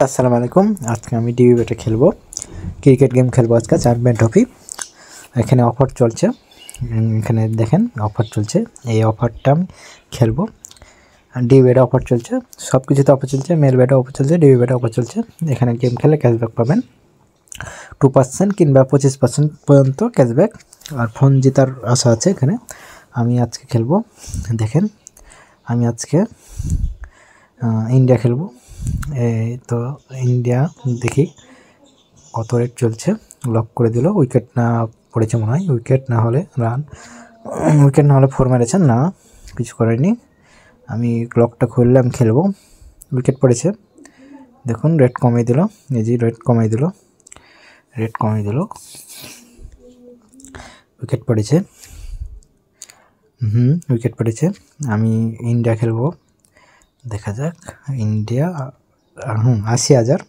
আসসালামু আলাইকুম। আজকে আমি ডিবি বেটে খেলবো, ক্রিকেট গেম খেলবো। আজকে চ্যাম্পিয়ন ট্রফি এখানে অফার চলছে। এখানে দেখেন অফার চলছে, এই অফারটা আমি খেলবো। ডিবি বেটে অফার চলছে, সব কিছুতে অফার চলছে। মেল বেটে অফার চলছে, ডিবি বেটে অফার চলছে। এখানে গেম খেলে ক্যাশব্যাক পাবেন 2% কিংবা 25% পর্যন্ত ক্যাশব্যাক। আর ফোন জেতার আশা আছে এখানে। আমি আজকে খেলবো, দেখেন আমি আজকে ইন্ডিয়া খেলবো। এই তো ইন্ডিয়া, দেখি কত রেট চলছে। লক করে দিল, উইকেট না পড়েছে মনে হয়, উইকেট না হলে রান, উইকেট না হলে 4 মেরেছেন, না কিছু করেনি। আমি লকটা খুললাম, খেলবো। উইকেট পড়েছে, দেখুন রেট কমিয়ে দিল, এই যে রেট কমিয়ে দিল, রেট কমিয়ে দিল, উইকেট পড়েছে। উইকেট পড়েছে। আমি ইন্ডিয়া খেলবো, দেখা যাক। ইন্ডিয়া 80,000,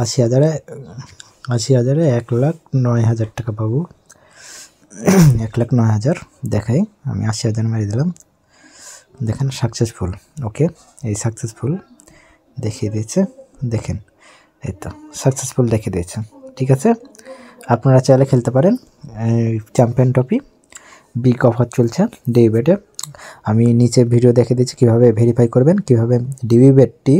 80,000-এ 1,09,000 টাকা পাবো। 1,09,000 দেখাই, আমি 80,000 মেরে দিলাম। দেখেন সাকসেসফুল, ওকে, এই সাকসেসফুল দেখিয়ে দিয়েছে, দেখেন এই তো সাকসেসফুল দেখিয়ে দিয়েছে। ঠিক আছে, আপনারা চাইলে খেলতে পারেন। চ্যাম্পিয়ন ট্রফি বিগ অফার চলছে ডিবি বেটে। আমি নিচে ভিডিও দেখে দিচ্ছি কীভাবে ভেরিফাই করবেন, কীভাবে ডিবি বেটটি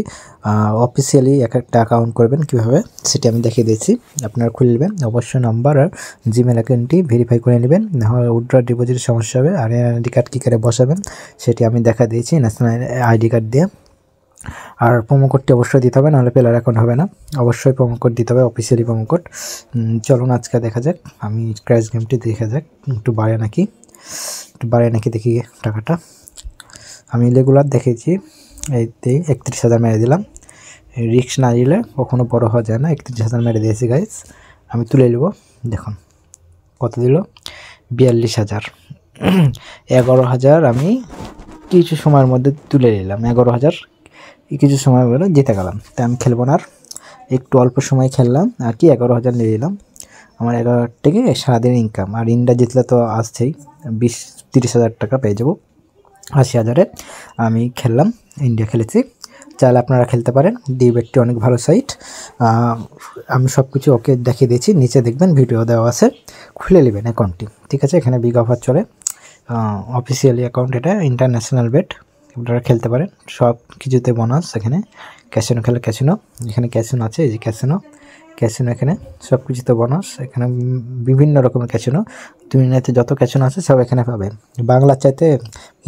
অফিসিয়ালি একটা অ্যাকাউন্ট করবেন, কীভাবে সেটি আমি দেখিয়ে দিচ্ছি। আপনারা খুলে নেবেন, অবশ্যই নাম্বার আর জিমেল অ্যাকাউন্টটি ভেরিফাই করে নেবেন, নাহলে উইথড্র ডিপোজিটের সমস্যা হবে। আর আইডি কার্ড কী করে বসাবেন সেটি আমি দেখা দিয়েছি, ন্যাশনাল আইডি কার্ড দিয়ে। আর প্রোমো কোডটি অবশ্যই দিতে হবে, নাহলে প্লেয়ার অ্যাকাউন্ট হবে না। অবশ্যই প্রোমো কোড দিতে হবে, অফিসিয়ালি প্রোমো কোড। চলুন আজকে দেখা যাক, আমি ক্র্যাশ গেমটি দেখা যাক একটু বাড়ে নাকি, দেখি টাকাটা। আমি রেগুলার দেখেছি, এইতে 31,000 মেরে দিলাম। রিস্ক না দিলে কখনো বড় হওয়া যায় না। 31,000 মেরে দিয়েছি গাইস। আমি তুলে নেব, দেখুন কত দিল, 42,000। 11,000 আমি কিছু সময়ের মধ্যে তুলে নিলাম। 11,000 কিছু সময় বলে জিতে গেলাম। তাই আমি খেলবো না আর, একটু অল্প সময় খেললাম আর কি, 11,000 নিয়ে নিলাম। আমার 11,000 থেকে সারাদিন ইনকাম। আর ইন্ডিয়া জিতলে তো আসছেই, 30,000 টাকা পেয়ে যাবো। 80,000-এ আমি খেললাম, ইন্ডিয়া খেলেছি। চাইলে আপনারা খেলতে পারেন, ডিবি বেটটি অনেক ভালো সাইট। আমি সব কিছু ওকে দেখিয়ে দিয়েছি, নিচে দেখবেন ভিডিও দেওয়া আছে, খুলে নেবেন অ্যাকাউন্টটি। ঠিক আছে, এখানে বিগ অফার চলে, অফিসিয়ালি অ্যাকাউন্ট, এটা ইন্টারন্যাশনাল বেট, আপনারা খেলতে পারেন। সব কিছুতে বোনাস, এখানে ক্যাসিনো খেলে ক্যাসিনো, এখানে ক্যাসিনো আছে, এই যে ক্যাসিনো, এখানে সব কিছুতে বোনাস। এখানে বিভিন্ন রকমের ক্যাসিনো, দুনিয়াতে যত ক্যাসিনো আছে সব এখানে পাবেন। বাংলার চাইতে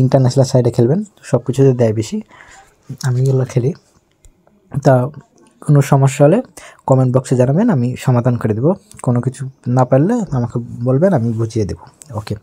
ইন্টারন্যাশনাল সাইডে খেলবেন, সব কিছুতে দেয় বেশি। আমি এগুলো খেলি। তা কোনো সমস্যা হলে কমেন্ট বক্সে জানাবেন, আমি সমাধান করে দেবো। কোনো কিছু না পারলে আমাকে বলবেন, আমি বুঝিয়ে দেবো। ওকে।